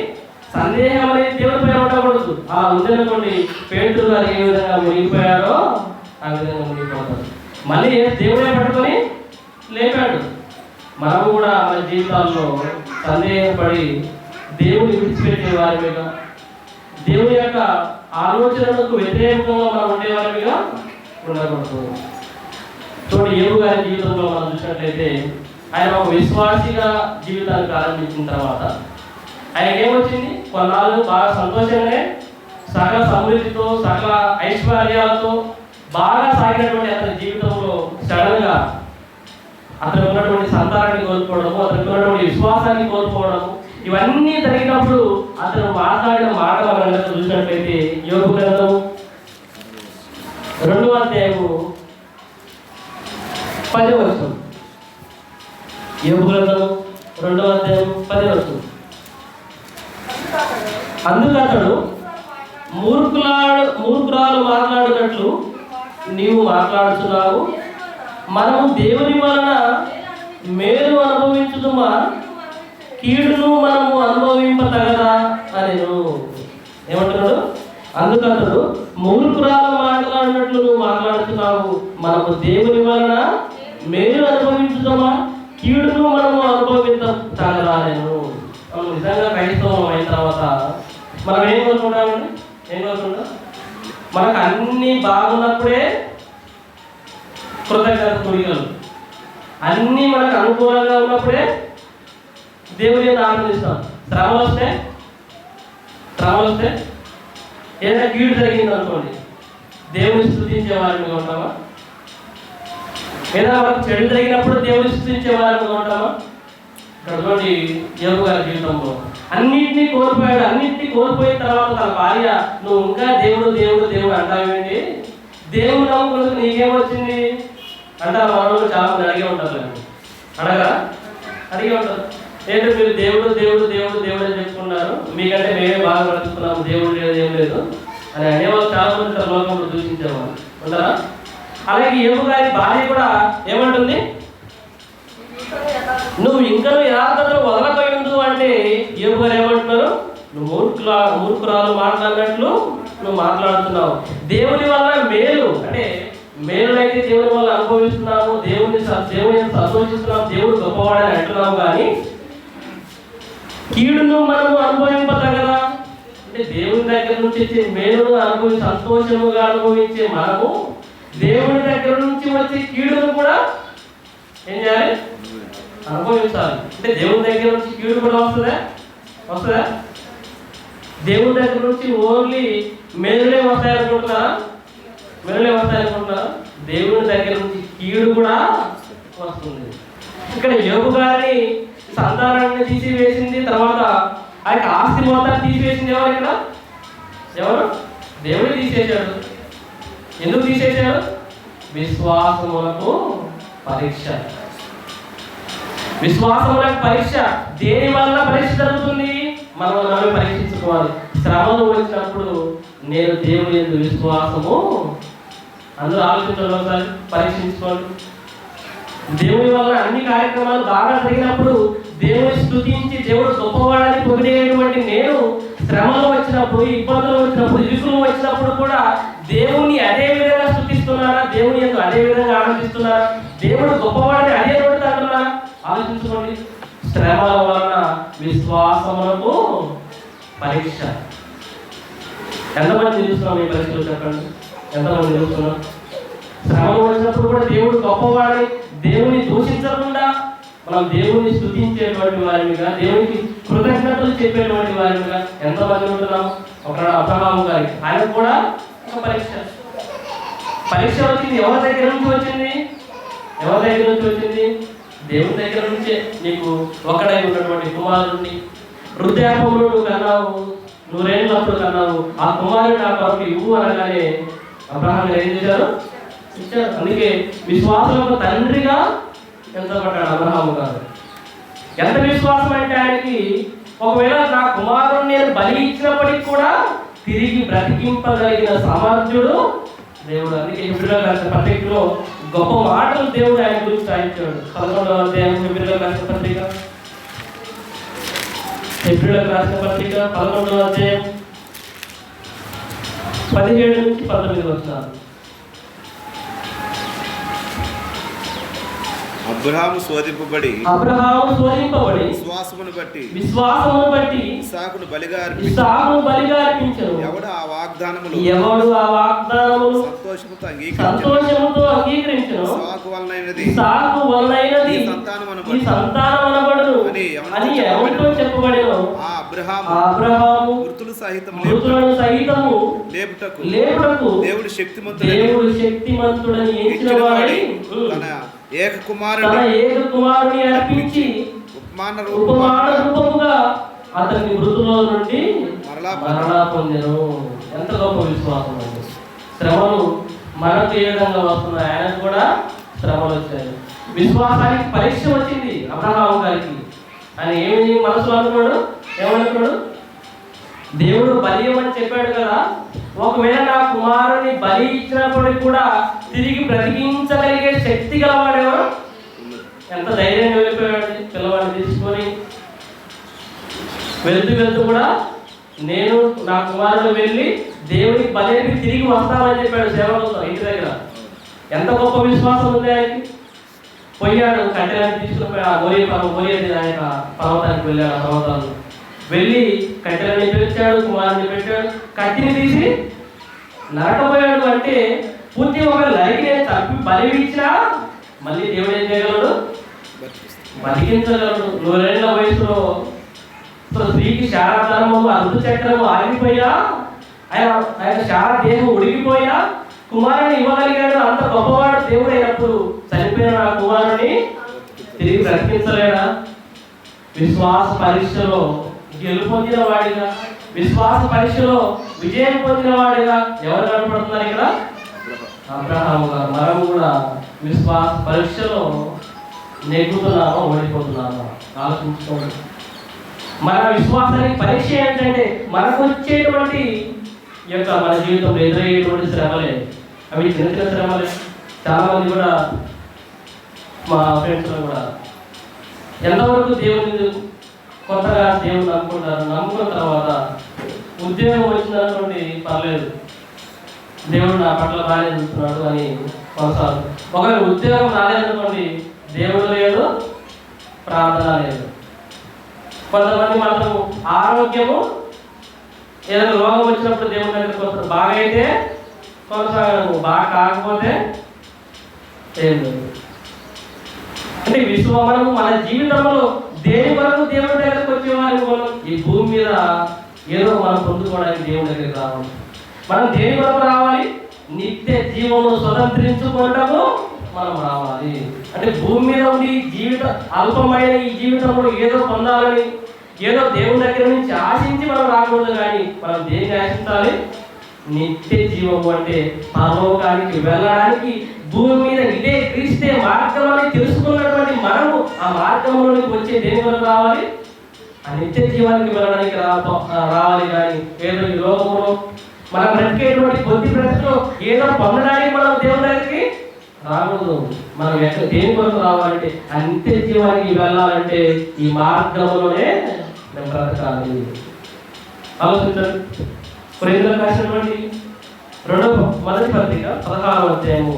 సందేహం అనేది దేవుడిపై ఉండకూడదు. అలా ఉందనుకోండి, పేతురు గారు ఏ విధంగా మునిగిపోయారో ఆ విధంగా మునిగిపోతారు. మళ్ళీ దేవుడే పట్టుకొని లేపాడు. మనం కూడా మన జీవితాల్లో సందేహపడి దేవుని విడిచిపెట్టే వారిగా, దేవుని యొక్క ఆలోచనలకు వ్యతిరేకంగా మనం ఉండేవారిగా ఉండకూడదు. చూడండి, యోబు గారి జీవితంలో మనం చూసినట్లయితే ఆయన ఒక విశ్వాసిగా జీవితాన్ని ప్రారంభించిన తర్వాత ఆయనకి ఏమొచ్చింది? కొన్నాళ్ళు బాగా సంతోషంగానే సకల సమృద్ధితో సకల ఐశ్వర్యాలతో బాగా సాగినటువంటి అతని జీవితంలో సడన్గా అతను ఉన్నటువంటి సంతానాన్ని కోల్పోవడము, అతనికి ఉన్నటువంటి విశ్వాసాన్ని కోల్పోవడము, ఇవన్నీ జరిగినప్పుడు అతను మాట్లాడిన మాట మనం చూసినట్లయితే యోబు గ్రంథం 2వ అధ్యాయము 10వ వచనం. యోబు గ్రంథం 2వ అధ్యాయం 10వ వచనం. అందుకు అతడు మూర్ఖురాలు మాట్లాడినట్లు నీవు మాట్లాడుతున్నావు, మనము దేవుని వలన మేలు అనుభవించుదుమా, కీడును మనము అనుభవింపతగదా అనెను. ఏమంటున్నాడు? అందుకతడు మూర్ఖురాలు మాట్లాడినట్లు నువ్వు మాట్లాడుతున్నావు, మనము దేవుని వలన మేలు అనుభవించుదామా, కీడును మనము అనుభవించతగదా అనెను. మనం నిజంగా క్రైస్తవం అయిన తర్వాత మనం ఏం కోరుకుంటామండి? ఏం కోరుకుంటాం? మనకు అన్నీ బాగున్నప్పుడే కృతజ్ఞత కొడిగలు, అన్నీ మనకు అనుకూలంగా ఉన్నప్పుడే దేవుని ఆనందిస్తాం. శ్రమలు వస్తే ఏదైనా కీడు జరిగింది అనుకోండి, దేవుని స్తుతించే వారిని ఉంటామా? ఏదైనా మనకు చెడు జరిగినప్పుడు దేవుని స్తుతించే వారిని ఉంటామా? ఇక్కడ చూడండి, యోబు గారి జీవితంలో అన్నింటినీ కోల్పోయాడు. అన్నింటినీ కోల్పోయిన తర్వాత తన భార్య, నువ్వు ఇంకా దేవుడు దేవుడు దేవుడు అంటావేంటి, దేవుడు నమ్ముకున్నది నీకేమొచ్చింది అంటారు. మనలో చాలా మంది అడిగే ఉంటారు, అడిగే ఉంటారు. ఏంటంటే మీరు దేవుడు దేవుడు దేవుడు దేవుడు అని చెప్పుకున్నారు, మీకంటే మేమే బాగా బ్రతుకున్నాము, దేవుడు లేదు ఏం లేదు అని అనేవాళ్ళు చాలా మంది తన లోకంలో దూషించేవాళ్ళు ఉంటారా? అలాగే యోబు గారి భార్య కూడా ఏమంటుంది? నువ్వు ఇంకా యథార్థతను వదలపోయిందు అంటే యోబు గారు ఏమంటున్నారు? నువ్వు మూర్ఖురాలు మాట్లాడినట్లు నువ్వు మాట్లాడుతున్నావు. దేవుని వల్ల మేలు అంటే మేలునైతే దేవుని వల్ల అనుభవిస్తున్నాము, దేవుని సంతోషిస్తున్నాము, దేవుడు గొప్పవాడని అంటున్నాము, కానీ కీడును మనము అనుభవింపతగదా అంటే దేవుని దగ్గర నుంచి వచ్చే మేలును అనుభవించి సంతోషముగా అనుభవించే మనము దేవుని దగ్గర నుంచి వచ్చే కీడును కూడా ఏం చేయాలి? అనుభవించాలి. అంటే దేవుని దగ్గర నుంచి కీడు కూడా వస్తుందా? దేవుని దగ్గర నుంచి ఓన్లీ మేలులే వస్తాయనుకుంటున్నారా? దేవుని దగ్గర నుంచి కీడు కూడా వస్తుంది. ఇక్కడ యోబు గారి సంతానాన్ని తీసివేసింది, తర్వాత ఆ యొక్క ఆస్తి మొత్తాన్ని తీసివేసింది ఎవరు? ఇక్కడ ఎవరు? దేవుడు తీసేశాడు. ఎందుకు తీసేశాడు? విశ్వాసములకు పరీక్ష. విశ్వాసములకు పరీక్ష. దేని వల్ల పరీక్ష జరుగుతుంది? మనం పరీక్షించుకోవాలి. శ్రమలు వచ్చినప్పుడు నేను దేవుని యందు విశ్వాసము, అందరూ ఆలోచించండి, ఒకసారి పరీక్షించుకోండి. దేవుని వల్ల అన్ని కార్యక్రమాలు బాగా జరిగినప్పుడు దేవుని స్తుతించి దేవుడు గొప్పవాడని పొగిడేటువంటి నేను శ్రమలు వచ్చినప్పుడు, ఇబ్బందులు వచ్చినప్పుడు, ఇరుకులు వచ్చినప్పుడు కూడా దేవుని అదే విధంగా స్తుతిస్తున్నారా? దేవుని యందు అదే విధంగా ఆనందిస్తున్నారా? దేవుడు గొప్పవాడని అదే రోజు అంటున్నారా? ఆలోచించుకోండి. శ్రమల వలన విశ్వాసములకు పరీక్ష. ఎంతమంది నిలుస్తున్నాం ఈ పరీక్షలు? చెప్పండి, ఎంతమంది నిలుస్తున్నాం? శ్రమలు వచ్చినప్పుడు కూడా దేవుడు గొప్పవాడని దేవుని దూషించకుండా మనం దేవుని స్తుతించేటువంటి వారిగా, దేవునికి కృతజ్ఞతలు చెప్పేటువంటి వారిగా ఎంతమంది ఉంటున్నాం? ఒకనాడు అబ్రహాము గారి ఆయన కూడా ఒక పరీక్ష వచ్చింది. ఎవరి దగ్గర నుంచి వచ్చింది? దేవుని దగ్గర నుంచే. నీకు ఒక్కడై ఉన్నటువంటి కుమారుడిని వృద్ధాపంలో నువ్వు కన్నావు, 100 ఏళ్ళప్పుడు కన్నావు, ఆ కుమారుడు నా కొరకు ఇవ్వు అనగానే అబ్రహాం ఏం చేశారు? ఇచ్చారు. అందుకే విశ్వాసంలో తండ్రిగా ఎంచబడ్డాడు అబ్రహాము గారు. ఎంత విశ్వాసం అంటే ఆయనకి, ఒకవేళ నా కుమారుడిని నేను బలి ఇచ్చినప్పటికీ కూడా తిరిగి బ్రతికింపగలిగిన సామర్థ్యుడు దేవుడు. అందుకే హెబ్రీయులకు రాసిన పత్రికలో గొప్ప మాటలు దేవుడు ఆయన గురించి రాయించాడు. 11వ అధ్యాయం హెబ్రీయులకు రాసిన పత్రిక 11వ అధ్యాయం 17 నుంచి 19 వచనాలు. అబ్రహాము శోధింపబడి విశ్వాస విశ్వాసమును బట్టి ఇస్సాకును బలిగా అర్పించెను. ఎవడు ఆ వాగ్దానములు సంతోషముతో అంగీకరించెను. ఇస్సాకు వలనైనది ఈ సంతానమనబడును అని ఎవరితో చెప్పబడెను. ఆ అబ్రహాము మృతులను సహితము లేపుటకు దేవుడు శక్తిమంతుడని ఎంచిన వాడి తన ఏక కుమారుని అర్పించి ఉపమాన రూపముగా అతని మృతుల నుండి మరలా పొందెను. ఎంత గొప్ప విశ్వాసం అండి. శ్రమలు మనకు ఏ విధంగా వస్తున్నాయి, ఆయనకు కూడా శ్రమలు వచ్చాయి. విశ్వాసానికి పరీక్ష వచ్చింది అబ్రహాము గారికి. ఆయన ఏమి మనసులో అనుకున్నాడు, ఏమనుకున్నాడు? దేవుడు బలి ఇవ్వమని చెప్పాడు కదా, ఒకవేళ నా కుమారుని బలి ఇచ్చినప్పటికి కూడా తిరిగి బ్రతికించగలిగే శక్తి గలవాడేవాడు. ఎంత ధైర్యంగా వెళ్ళిపోయాడు పిల్లవాడిని తీసుకొని. వెళ్తూ కూడా నేను నా కుమారుడు వెళ్ళి దేవుడికి బలి తిరిగి వస్తామని చెప్పాడు సేవలతో ఇంటి దగ్గర. ఎంత గొప్ప విశ్వాసం ఉంది ఆయనకి. పోయాడు, కట్టెలను తీసుకుని ఆయన పర్వతానికి వెళ్ళాడు. ఆ పర్వతాలు వెళ్ళి కట్టెలని పిలిచాడు, కుమారుని పెట్టాడు, కత్తిని తీసి నరకపోయాడు. అంటే పూర్తి ఒక లైకి నేను చంపి బలి ఇచ్చినా మళ్ళీ దేవుడు ఏం చేయగలడు? బతికించగలడు. 100 ఏళ్ల వయసులో స్త్రీకి శారాధర్మము అరుదు చక్రము ఆగిపోయా, ఆయన శార దేహం ఉడిగిపోయా కుమారుని ఇవ్వగలిగాడు. అంత గొప్పవాడు దేవుడు అయినప్పుడు చనిపోయిన ఆ కుమారుని తిరిగి బ్రతికించలేడా? విశ్వాస పరీక్షలో గెలుపొందిన వాడిగా, విశ్వాస పరీక్షలో విజయం పొందిన వాడిగా ఎవరు కనపడుతున్నారు ఇక్కడ? అబ్రహాము గారు. మనం కూడా విశ్వాస పరీక్షలో నెగ్గుతున్నామో ఓడిపోతున్నామో ఆలోచించుకోండి. మన విశ్వాసానికి పరీక్ష ఏంటంటే మనకు వచ్చేటువంటి మన జీవితంలో ఎదురయ్యేటువంటి శ్రమలే. అవి చిన్న చిన్న శ్రమలే. చాలామంది కూడా మా ఫ్రెండ్స్లో కూడా ఎంతవరకు దేవుని కొత్తగా దేవుని నమ్ముకుంటారు. నమ్ముకున్న తర్వాత ఉద్యోగం వచ్చిందనుకోండి, పర్లేదు, దేవుడు నా పట్ల బాగానే చూస్తున్నాడు అని కొనసాగు. ఒకవేళ ఉద్యోగం రాలేదనుకోండి, దేవుడు లేదు, ప్రార్థన లేదు. కొంతమంది మాత్రం ఆరోగ్యము, ఏదైనా రోగం వచ్చినప్పుడు దేవుడి దగ్గరికి వస్తారు. బాగా అయితే కొనసాగము, బాగా కాకపోతే ఏం లేదు. అంటే మనము మన జీవితంలో దేని వరకు దేవుడి దగ్గరకు వచ్చేవారి మనం ఈ భూమి మీద ఏదో మనం పొందుకోవడానికి దేవుడి దగ్గరికి రావాలి. మనం దేని వరకు రావాలి? నిత్య జీవము స్వతంత్రించుకోవటము మనం రావాలి. అంటే భూమి మీద ఉండి అల్పమైన ఈ జీవితంలో ఏదో పొందాలని, ఏదో దేవుని దగ్గర నుంచి ఆశించి మనం రాకూడదు. కానీ మనం దేన్ని ఆశించాలి? నిత్య జీవము. అంటే పరలోకానికి వెళ్ళడానికి భూమి మీద ఇదే క్రీస్తే మార్గం అని తెలుసుకున్నటువంటి మనము ఆ మార్గంలోనికి వచ్చే దేని వరకు రావాలి? ఆ నిత్య జీవానికి వెళ్ళడానికి రావాలి. కానీ ఏదో ఈ లోకంలో మనం బ్రతికేటువంటి కొద్ది బ్రతుకులో ఏదో పొందడానికి మనం దేవుని దగ్గరికి రాకూడదు. మనం దేని కొరకు రావాలంటే ఆ నిత్య జీవానికి వెళ్ళాలంటే ఈ మార్గంలోనే మేము బ్రతకాలి. ఆలోచించండి. కొరింథీయులకు రాసినటువంటి 2వ పత్రిక 16వ అధ్యాయము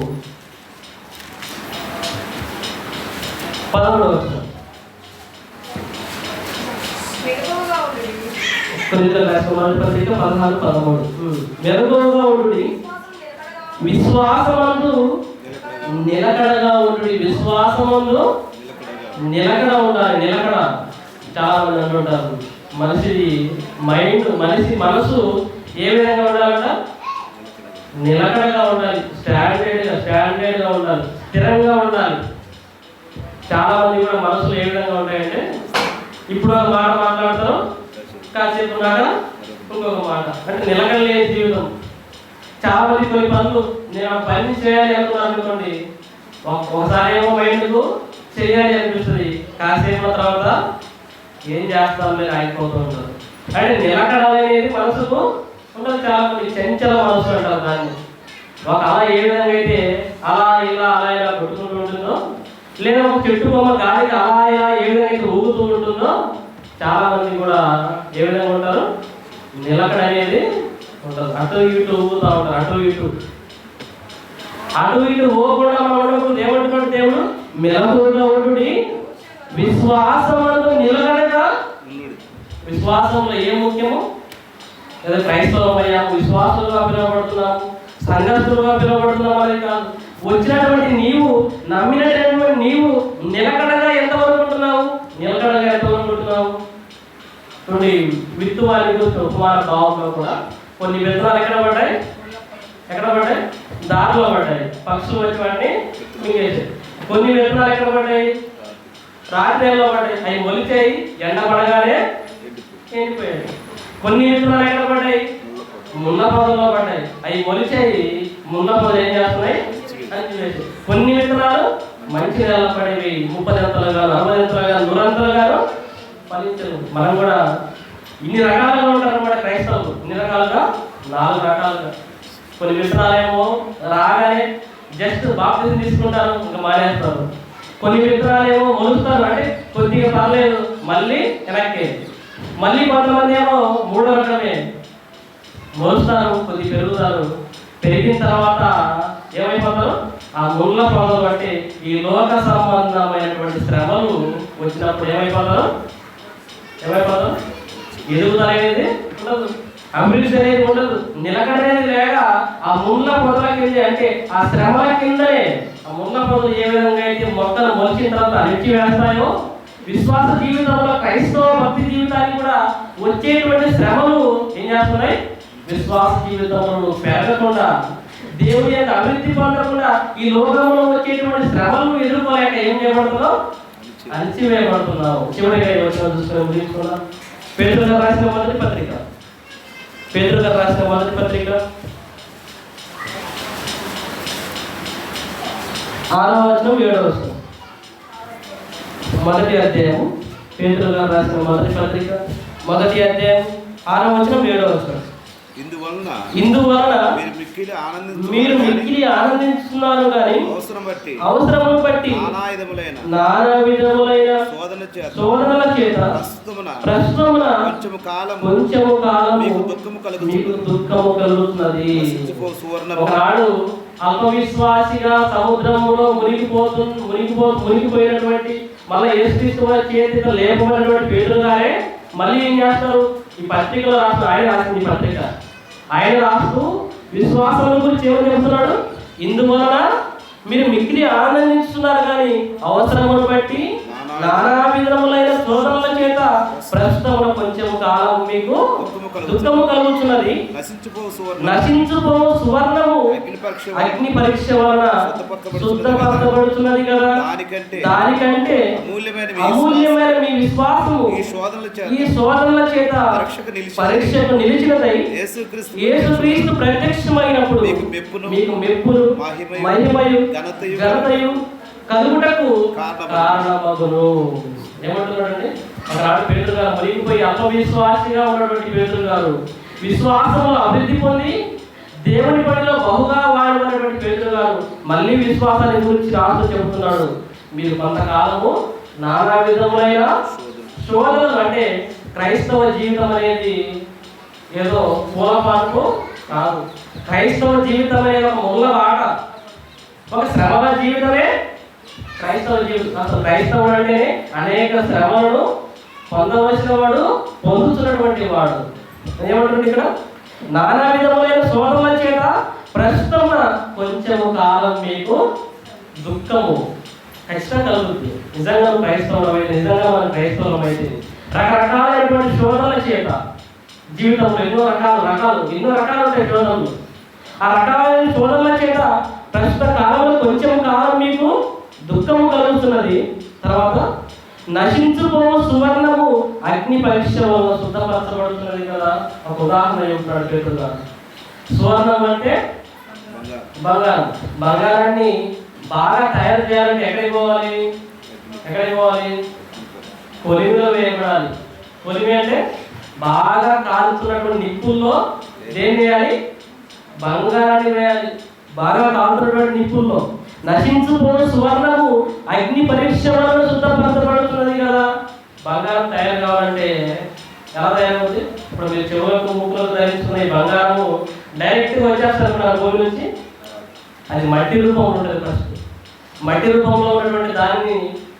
13వ వచనం. కొరింథీయులకు రాసిన పత్రిక 16:13. మెరుగుగా ఉండుడి, విశ్వాసమందు నిలకడగా ఉండుడి. విశ్వాసమందు నిలకడ ఉండాలి. నిలకడ చాలా మంది అంటుంటారు, మనిషి మనసు ఏ విధంగా ఉండాలంట? నిలకడగా ఉండాలి, స్టాండర్డ్గా ఉండాలి, స్థిరంగా ఉండాలి. చాలా మంది కూడా మనసులు ఏ విధంగా ఉంటాయంటే, ఇప్పుడు ఒక మాట మాట్లాడతారు, కాసేపు ఉన్నాక ఇంకొక మాట. అంటే నిలకడలేని జీవితం. చాలా మంది కొన్ని పనులు నేను ఆ పని చేయాలి అనుకున్నాను అనుకోండి, ఒకసారి ఏమో మైండ్కు చేయాలి అనిపిస్తుంది, కాసేపు తర్వాత ఏం చేస్తాం లేదు ఆగిపోతూ ఉంటారు. అంటే నిలకడ అనేది మనసుకు ఉండదు. చాలా మంది చంచల మనసు అంటారు దాన్ని. ఒక అలా ఏ విధంగా అయితే అలా ఇలా కొట్టుకుంటూ ఉంటుందో, లేదా ఒక చెట్టు బొమ్మ గాలికి అలా ఇలా ఏ విధంగా అయితే ఊగుతూ ఉంటుందో, చాలా మంది కూడా ఏ విధంగా ఉంటారు? నిలకడ అనేది ఉంటుంది. అటు ఇటు ఊగుతూ ఉంటారు, అటు ఇటు ఊగకుండా మనం ఉండకూడదు. ఏమంటున్నాడు దేవుడు? మెలకువగా ఉండుడి, విశ్వాసమందు నిలకడగా విశ్వాసంలో ఏం ముఖ్యము? లేదా క్రైస్తవమయ్యాము, విశ్వాసులుగా పిలువబడుతున్నాము, సంఘస్థులుగా పిలువబడుతున్నాము అనేది కాదు. వచ్చినటువంటి నీవు, నమ్మినటువంటి నీవు నిలకడగా ఎంతవరకు ఉంటున్నావు? నిలకడగా ఎంతవరకు ఉంటున్నావు? కొన్ని విత్తువానికి ఉపమాన భావంలో కూడా కొన్ని విత్తనాలు ఎక్కడ పడ్డాయి? దారిలో పడ్డాయి. పక్షులు వచ్చి వాటిని మింగేసాయి. కొన్ని విత్తనాలు ఎక్కడ పడ్డాయి? రాత్రిలో పడ్డాయి. అవి మొలిచాయి, ఎండ పడగానే ఎండిపోయాయి. కొన్ని విత్తనాలు ఎక్కడ పడ్డాయి? ముళ్ళ పొదల్లో పడ్డాయి. అవి మొలిచాయి, ముళ్ళ పొద ఏం చేస్తున్నాయి? కొన్ని విత్తనాలు మంచి నెల పడేవి, 30 అంతలుగా, 40 అంతలుగా, 100 అంతలుగాను ఫలించరు. మనం కూడా ఇన్ని రకాలుగా ఉంటారు అన్నమాట. క్రైస్తవులు ఇన్ని రకాలుగా, 4 రకాలుగా. కొన్ని విత్తనాలేమో రాగానే జస్ట్ బాప్తిజం తీసుకుంటారు, ఇంకా మానేస్తారు. కొన్ని విత్తనాలేమో మొలుస్తారు, అంటే కొద్దిగా పర్లేదు, మళ్ళీ వెనక్కి. మళ్ళీ కొంతమంది ఏమో 3వ రకమే, మొలుస్తారు, కొద్దిగా పెరుగుతారు. పెరిగిన తర్వాత ఏమైపోతారు? ఆ ముళ్ళ పొదలు బట్టి ఈ లోక సంబంధమైనటువంటి శ్రమలు వచ్చినప్పుడు ఏమైపోతారు? ఎదుగుదల అనేది ఉండదు, అభివృద్ధి అనేది ఉండదు, నిలకడనేది లేక ఆ ముళ్ళ పొదల కింద, అంటే ఆ శ్రమల కిందనే ఆ ముళ్ళ పొదలు ఏ విధంగా అయితే మొక్కలు మొలిచిన తర్వాత అణిచి వేస్తాయో, విశ్వాస జీవితంలో, క్రైస్తవ భక్తి జీవితానికి కూడా వచ్చేటువంటి శ్రమలు ఏం చేస్తున్నాయి? విశ్వాస జీవితంలో పెరగకుండా, దేవుని యొక్క అభివృద్ధి పొందకుండా, ఈ లోకంలో వచ్చేటువంటి శ్రమలు ఎదుర్కోలేక ఏం చేయబడుతున్నావు? అణిచివేయబడుతున్నావు. చివరిగా వచ్చిన చూసుకొని ముగించుకున్నాం. పేతురు గారు రాసిన మొదటి పత్రిక, 6వ వచనం 7వ వచనం. మొదటి అధ్యాయం, పేతురు గారు రాసిన మొదటి పత్రిక, మొదటి అధ్యాయం, 6వ వచనం 7వ వచనం. ఇందువలన మీరు మిక్కిలి ఆనందిస్తున్నారు కానీ అవసరమును బట్టి నానా విధములైన శోధనల చేత ప్రస్తుతమున కొంచెము కాలము మీకు దుఃఖము కలుగుతున్నది. ఒకనాడు అల్పవిశ్వాసిగా సముద్రములో మునిగిపోయినటువంటి, మళ్ళీ యేసుక్రీస్తు చేతితో లేపబడినటువంటి పేతురు గారే మళ్ళీ ఏం చేస్తారు? ఈ పత్రికలో రాస్తూ, ఆయన రాసింది ఈ పత్రిక, ఆయన రాస్తూ విశ్వాసం గురించి ఏమని చెబుతున్నాడు? ఇందువలన మీరు మిక్కిలి ఆనందిస్తున్నారు కానీ అవసరమును బట్టి నానా విధములైన శోధనల చేత ప్రస్తుతమున కొంచెం కాలం మీకు దుఃఖము కలుగుతున్నది. నశించుపో సువర్ణము అగ్ని పరీక్ష వలన శుద్ధపరచబడుతున్నది కదా, దానికంటే అమూల్యమైన మీ విశ్వాసము ఈ శోధనల చేత పరీక్షకు నిలిచినదై యేసుక్రీస్తు ప్రత్యక్షమైనప్పుడు మీకు మెప్పులు, మహిమయు, ఘనతయు కలుగుటకు కారణమగును. ఏమంటున్నాడండి? ఒకనాడు పేతురు గారు మునిగిపోయి అల్పవిశ్వాసిగా ఉన్నటువంటి పేతురు గారు విశ్వాసంలో అభివృద్ధి పొంది దేవుని పనిలో బహుగా వాడబడినటువంటి పేతురు గారు మళ్ళీ విశ్వాసాన్ని గురించి రాస్తూ చెబుతున్నాడు. మీరు కొంతకాలము నానా విధములైన శోధనలు, అంటే క్రైస్తవ జీవితం అనేది ఏదో పూలపాటు కాదు. క్రైస్తవ జీవితం అనేది ఒక ముళ్ళ బాట, ఒక శ్రమల జీవితమే క్రైస్తవ జీవితం. అసలు క్రైస్తవుడు అంటే అనేక శ్రమలను పొందవలసిన వాడు, పొందుతున్నటువంటి వాడు. ఏమంటుంది ఇక్కడ? నానా విధములైన శోధనల చేత ప్రస్తుతం కొంచెము కాలం మీకు దుఃఖము, కష్టం కలుగుతుంది. నిజంగా క్రైస్తవులమైతే, నిజంగా మన క్రైస్తవులమైతే రకరకాలైనటువంటి శోధనల చేత జీవితంలో ఎన్నో రకాలు ఉంటాయి శోధనలు. ఆ రకాలైన శోధనల చేత ప్రస్తుత కాలంలో కొంచెం కాలం మీకు దుఃఖము కలుగుతున్నది. తర్వాత నశించుకో సువర్ణము అగ్ని పరీక్ష వల్ల శుద్ధపరచబడుతున్నది కదా. ఒక ఉదాహరణ చెప్తున్నాడు పేతురు గారు. సువర్ణం అంటే బంగారం. బంగారాన్ని బాగా తయారు చేయాలంటే ఎక్కడికి పోవాలి? కొలిమిలో వేయబడాలి. కొలిమి అంటే బాగా కాలుతున్నటువంటి నిప్పుల్లో దేన్ని వేయాలి? బంగారాన్ని వేయాలి. బాగా కాలుతున్నటువంటి నిప్పుల్లో. నశించుకున్న సువర్ణము అగ్ని పరీక్ష వలన శుద్ధపరచబడుతున్నది కదా. బంగారం తయారు కావాలంటే ఎలా తయారవుతుంది? ఇప్పుడు మీరు చెవులకు, ముక్కులకు ధరిస్తున్న ఈ బంగారము డైరెక్ట్గా వచ్చేస్తారు భూమి నుంచి. అది మట్టి రూపంలో ఉంటుంది. ఫస్ట్ మట్టి రూపంలో ఉన్నటువంటి దాన్ని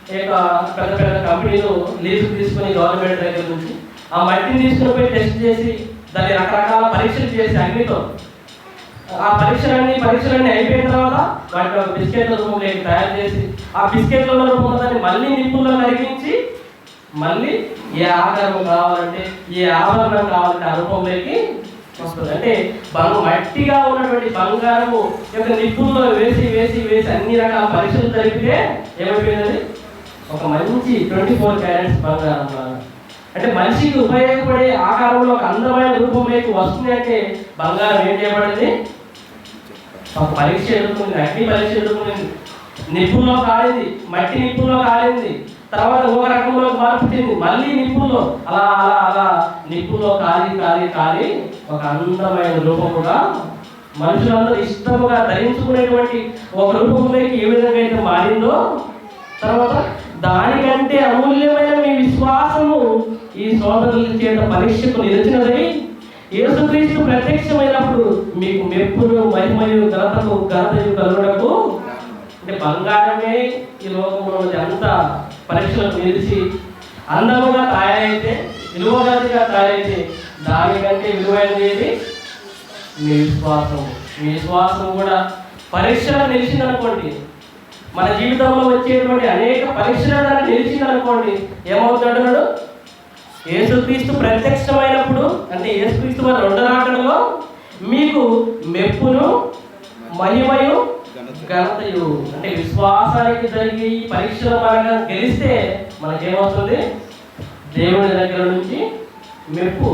పెద్ద పెద్ద కంపెనీలు లీజు తీసుకుని గవర్నమెంట్ దగ్గర నుంచి ఆ మట్టిని తీసుకుని పోయి టెస్ట్ చేసి దాన్ని రకరకాల పరీక్షలు చేసి అగ్నితో ఆ పరీక్షలన్నీ అయిపోయిన తర్వాత వాటి బిస్కెట్ల రూపంలోకి తయారు చేసి ఆ బిస్కెట్ల రూపంలో దాన్ని మళ్ళీ నిప్పుల్లో కరిగించి మళ్ళీ ఏ ఆకారం కావాలంటే ఏ ఆభరణం కావాలంటే ఆ రూపంలోకి వస్తుంది. అంటే మట్టిగా ఉన్నటువంటి బంగారము యొక్క నిప్పుల్లో వేసి వేసి వేసి అన్ని రకాల పరీక్షలు జరిపితే ఏమైపోయింది? ఒక మంచి 24 క్యారెట్స్ బంగారం. అంటే మనిషికి ఉపయోగపడే ఆకారంలో ఒక అందమైన రూపంలోకి వస్తుంది అంటే బంగారం ఏం చేయబడింది? ఒక పరీక్ష ఎదుర్కొంది, అగ్ని పరీక్ష ఎదుర్కొంది, నిప్పుల్లో కాలింది, మట్టి నిప్పుల్లో కాలింది, తర్వాత ఒక రకంలో మార్పు చెంది మళ్ళీ నిప్పుల్లో అలా అలా అలా నిప్పుల్లో కాలి కాలి కాలి ఒక అందమైన రూపముగా మనుషులందరూ ఇష్టముగా ధరించుకునేటువంటి ఒక రూపంలోకి ఏ విధంగా అయితే మారిందో, తర్వాత దానికంటే అమూల్యమైన మీ విశ్వాసము ఈ సోదరుల చేత పరీక్షకు నిలిచినదై యేసుక్రీస్తు ప్రత్యక్షమైనప్పుడు మీకు మెప్పును మహిమయు ఘనతయు కలుగుటకు. అంటే బంగారమే ఈ లోకంలో అంత పరీక్షలకు నిలిచి అందముగా తయారైతే, విలువగలదిగా తయారైతే దానికంటే విలువైనది ఏది? మీ విశ్వాసం. మీ విశ్వాసం కూడా పరీక్షలు నిలిచిందనుకోండి, మన జీవితంలో వచ్చేటువంటి అనేక పరీక్షలు నిలిచిందనుకోండి, ఏమవుతుంటున్నాడు? యేసుక్రీస్తు ప్రత్యక్షమైనప్పుడు అంటే యేసుక్రీస్తు వారి రెండో రాకడలో మీకు మెప్పును మహిమయు ఘనతయు. అంటే విశ్వాసానికి జరిగి ఈ పరీక్షలు మనగా గెలిస్తే మనకేమవుతుంది? దేవుని దగ్గర నుంచి మెప్పు,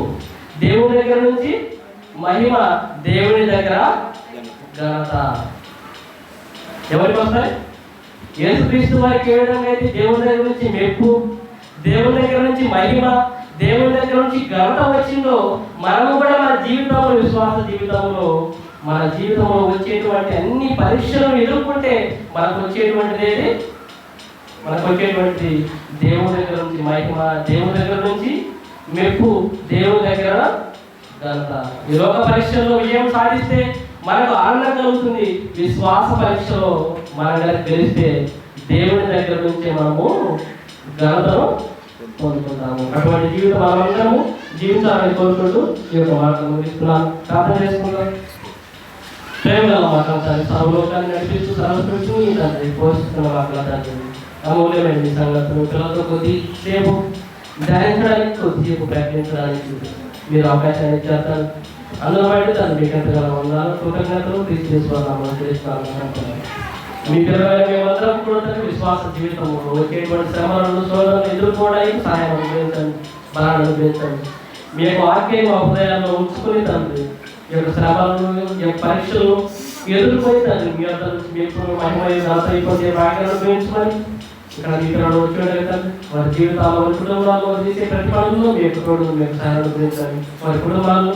దేవుని దగ్గర నుంచి మహిమ, దేవుని దగ్గర ఘనత ఎవరికి వస్తాయి? యేసుక్రీస్తు వారికి ఏ విధంగా అయితే దేవుని దగ్గర నుంచి మెప్పు, దేవుని దగ్గర నుంచి మహిమ, దేవుని దగ్గర నుంచి ఘనత వచ్చిందో మనము కూడా మన జీవితంలో, విశ్వాస జీవితంలో, మన జీవితంలో వచ్చేటువంటి అన్ని పరీక్షలను ఎదుర్కొంటే మనకు వచ్చేటువంటిది ఏది? మనకు వచ్చేటువంటి దేవుని దగ్గర నుంచి మహిమ, దేవుని దగ్గర నుంచి మెప్పు, దేవుని దగ్గర ఘనత. ఈ లోక పరీక్షల్లో విజయం సాధిస్తే మనకు ఆనందం కలుగుతుంది. విశ్వాస పరీక్షలో మనం గెలిస్తే దేవుని దగ్గర నుంచి మనము ఘనతను పొందుకుంటాము. అటువంటి జీవితం మనమందరము జీవించాలని కోరుకుంటూ ఈ యొక్క మాటలు ముగిస్తున్నాను. ప్రార్థన చేసుకుంటాం. ప్రేమగా మాట్లాడతాను. సర్వలోకాన్ని నడిపిస్తూ సర్వసృష్టిని తండ్రి పోషిస్తున్న మాట్లాడతాను. అమూల్యమైన సంగతులు పిల్లలతో కొద్దిసేపు ధ్యానించడానికి, కొద్దిసేపు ప్రకటించడానికి మీరు అవకాశాన్ని ఇచ్చేస్తారు. అందులో బయట తను మీకు ఎంతగానో ఉన్నాను, కృతజ్ఞతలు తీసుకున్నాను. మీ పిల్లలైన మేమందరం కూడా విశ్వాస జీవితంలో వచ్చేటువంటి శ్రమలను, శోధనలు ఎదుర్కోవడానికి సహాయం అనుగ్రహించండి, బలాన్ని అనుగ్రహించండి. మీ యొక్క వాక్యం మా హృదయాల్లో ఉంచుకుని తండ్రి ఈ యొక్క శ్రమలను, ఈ యొక్క పరీక్షలు ఎదుర్కొని తండ్రి మీ యొక్క మహిమైపోతే వాక్యాన్ని అనుగ్రహించమని ఇక్కడ మీ పిల్లలు వచ్చి వారి జీవితాల్లో, వారి కుటుంబాల్లో చేసే ప్రతి పనుల్లో మీ యొక్క తోడు, మీ యొక్క సహాయం అనుగ్రహించండి. వారి కుటుంబాలను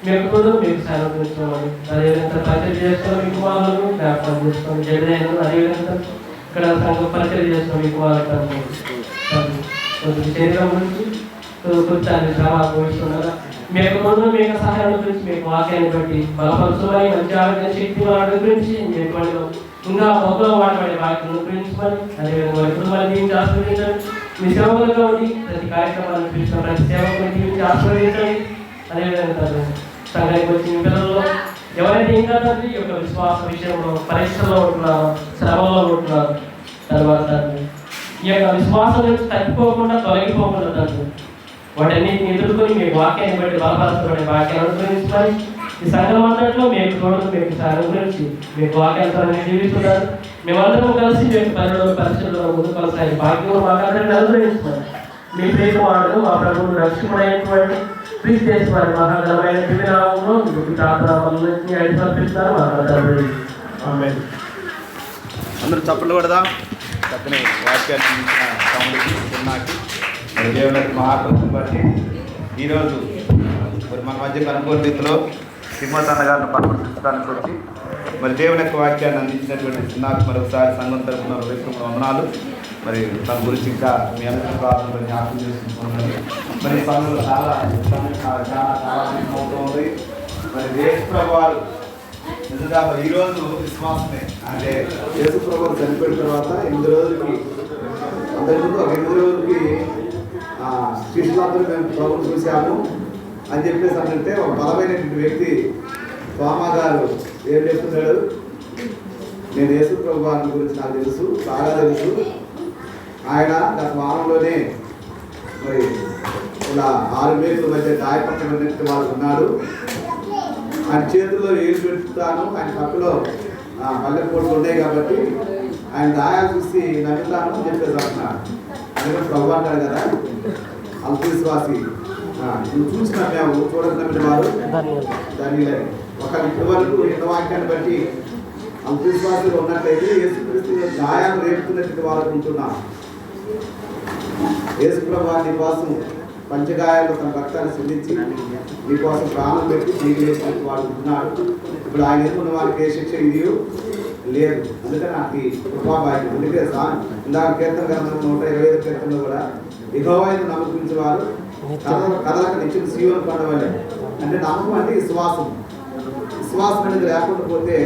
మీ యొక్క తోడు, మీకు సహాయం అనుగ్రహించమని. అదేవిధంగా పరిచయం చేసుకున్న మీ కుమారులను జ్ఞాపకం చేసుకోండి. జగదైన అదేవిధంగా ఇక్కడ సంఘ పరిచయం చేసుకున్న మీ కుమారులను కొద్ది శరీరం గురించి కూర్చాన్ని శ్రమ అనుభవిస్తున్నారా మీ యొక్క తోడు, మీ యొక్క సహాయాన్ని గురించి, మీ యొక్క వాక్యాన్ని బట్టి బలపరుచుమని, మంచి ఆరోగ్య శక్తి వాటి గురించి మీ పనిలో ఇంకా బహుళ వాడబడే వాక్యం గురించమని, అదేవిధంగా కుటుంబాన్ని దీనికి ఆస్వాదించండి. మీ సేవకులుగా ఉండి ప్రతి కార్యక్రమాన్ని పిలిచిన ప్రతి సేవకుని దీనికి ఆస్వాదించండి. అదేవిధంగా సంఘానికి వచ్చి మీ పిల్లల్లో ఎవరైతే ఇంకా తండ్రి ఈ యొక్క విశ్వాస విషయంలో పరీక్షల్లో ఉంటున్నారు, శ్రమంలో ఉంటున్నారు, తర్వాత ఈ యొక్క విశ్వాసం నుంచి తప్పిపోకుండా, తొలగిపోకుండా తండ్రి వాటన్నిటిని ఎదుర్కొని మీ వాక్యాన్ని బట్టి బలపరచబడే వాక్యాన్ని అనుగ్రహించమని, ఈ సంఘం అంతట్లో మీకు తోడు, మీకు సాయం గురించి మీకు వాక్యాలతో జీవిస్తున్నారు. మేమందరం కలిసి మీకు పరిస్థితుల్లో ముందు కొనసాగి భాగ్యం మాకందరినీ అనుగ్రహించమని మీ ప్రియకుమారుడు మా ప్రభువును రక్షకుడైనటువంటి క్రీస్తు వారి మహాఘనమైన దివ్యనామంలో మీకు ప్రార్థన పనులన్నీ అడిగిపిస్తున్నారు. మాట్లాడతారు. అందరూ చప్పట్లు కొడదాం. చక్కని వాక్యాన్ని తమ్ముడికి, చిన్నాకి, మరి దేవుని మహాకృతం బట్టి ఈరోజు మరి మన మధ్య కనుగోలు రీతిలో సింహతన్న గారిని పరామర్శించడానికి వచ్చి మరి దేవుని యొక్క వాక్యాన్ని అందించినటువంటి చిన్నాకు మరొకసారి సంఘం తరఫున హృదయపూర్వక వందనాలు. మరి తన గురించి ఇంకా మీ అందరి ప్రార్థనలో జ్ఞాపకం చేసుకుంటున్నాను. మరి సంఘంలో చాలా అవుతుంది. మరి యేసు ప్రభు వారు నిజంగా ఈరోజు విశ్వాసమే అంటే యేసు ప్రభు చనిపోయిన తర్వాత 8 రోజులకి అంతకుముందు ఒక 8 రోజులకి శిష్యులందరూ మేము ప్రభుత్వం చూసాము అని చెప్పేసి అంటే ఒక బలమైనటువంటి వ్యక్తి స్వామ గారు ఏం చెప్తున్నాడు, నేను యేసు ప్రభు వారి గురించి నాకు తెలుసు, బాగా తెలుసు. ఆయన గత వారంలోనే మరి ఇలా 6 మేకుల మధ్య గాయపడినటువంటి వాడు ఉన్నాడు. ఆయన చేతుల్లో ఏలు పెట్టుతాను, ఆయన పక్కలో పల్లెపూటలు ఉన్నాయి కాబట్టి ఆయన గాయాలు చూసి నవ్వుతాను అని చెప్పేసి అంటున్నాడు. అందుకే ప్రభు అంటాడు కదా, అల్పవిశ్వాసి నువ్వు చూసి నమ్మావు, చూడక నమ్మిన వారు దాని ఒక ఇప్పటి వరకు ఇంత వాక్యాన్ని బట్టి అల్పవిశ్వాసులు ఉన్నట్లయితే యేసుక్రీస్తు గాయాలు రేపుతున్నటువంటి వారు ఉంటున్నాం. యేసు ప్రభు నీ కోసం పంచగాయాలు తన రక్తాన్ని చెల్లించి నీ కోసం ప్రాణం పెట్టి తిరిగి వేసినట్టు వాడు ఉంటున్నాడు. ఇప్పుడు ఆయన ఎదుర్కొన్న వారికి ఏ శిక్ష ఇది లేదు. అందుకని నాకు కృపాభాగ్యం. అందుకే ఇందాక కీర్తన గ్రంథం 125 కీర్తనలో కూడా యెహోవాను నమ్మకించే వారు కదలక నిత్యం సీయోను కొండవలె. అంటే నమ్మకం అంటే విశ్వాసం. విశ్వాసం అనేది లేకుండా పోతే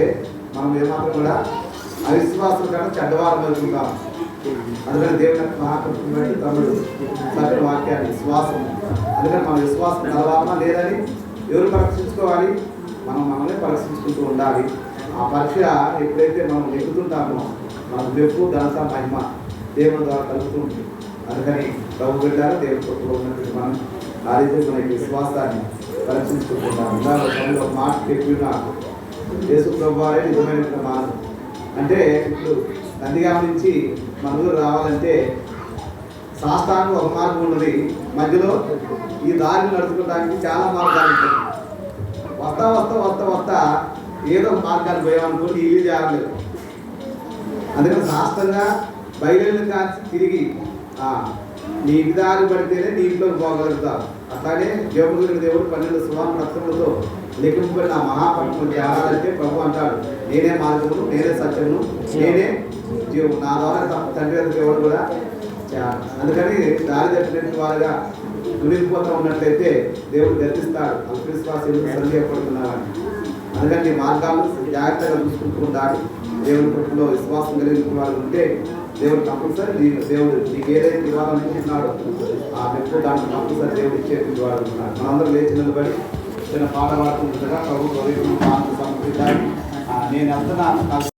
మనం ఏమాత్రం కూడా అవిశ్వాసం కన్నా చెడ్డవారం అవుతుంటాం. అందుకని దేవుని మహాకృష్ణ బట్టి తమ్ముడు సకల వాక్యాన్ని విశ్వాసం. అందుకని మన విశ్వాసం కలవాలమా లేదని ఎవరు పరీక్షించుకోవాలి? మనం మనల్ని పరీక్షించుకుంటూ ఉండాలి. ఆ పరీక్ష ఎప్పుడైతే మనం ఎక్కుతుంటామో మనకు మెప్పు ఘనత మహిమ దేవుని ద్వారా కలుగుతుంది. అందుకని ప్రభు పెట్టారు దేవుని కొట్టులో ఉన్నటువంటి మనం ఆ రీతి మన విశ్వాసాన్ని పరీక్షించుకుంటున్నాం. ఇందాక ఒక మాట చెప్పిన యేసు ప్రభు వారే నిజమైనటువంటి మార్గం. అంటే ఇప్పుడు నందిగామ నుంచి మన ఊరు రావాలంటే శాస్త్రానికి ఒక మార్గం ఉన్నది, మధ్యలో ఈ దారిని నడుచుకోవడానికి చాలా మార్గాలు ఉంటాయి. వస్తా వస్తా వస్తా వస్తా ఏదో ఒక మార్గాన్ని పోయామనుకోండి, ఇల్లు చేరలేదు. అందుకని శాస్త్రంగా బయలుదేరి కాల్చి తిరిగి నీ ఇంటి దారి పడితేనే నీ ఇంట్లోకి పోగలుగుతావు. అట్లానే దేవుడు 12 సువార్త రక్తములతో లెక్కింపబడిన మహాపట్నం చేరాలంటే ప్రభు అంటాడు, నేనే మార్గమును, నేనే సత్యమును, నేనే జీవుడు, నా ద్వారా తండ్రి యొక్క దేవుడు కూడా చేయాలి. అందుకని దారి తప్పినట్టు వారుగా మునిగిపోతూ ఉన్నట్లయితే దేవుడు గర్తిస్తాడు. అల్పవిశ్వాసం సందేహపడుతున్నారని. అందుకని నీ మార్గాలు జాగ్రత్తగా చూసుకుంటూ ఉండాలి. దేవుడి పట్ల విశ్వాసం కలిగిన వారు ఉంటే దేవుడు కంపల్సరీ దేవుడు నీకు ఏదైతే ఇవ్వాలనుకుంటున్నాడో ఆ మెప్పు దాంట్లో కంపల్సరీ దేవుడు ఇచ్చేటువంటి వాడు ఉన్నాడు. మనందరూ లేచి నిలబడి చిన్న పాట పాడుతుండగా ప్రభు సమర్పిద్దాం. నేను వెళ్తున్నాను.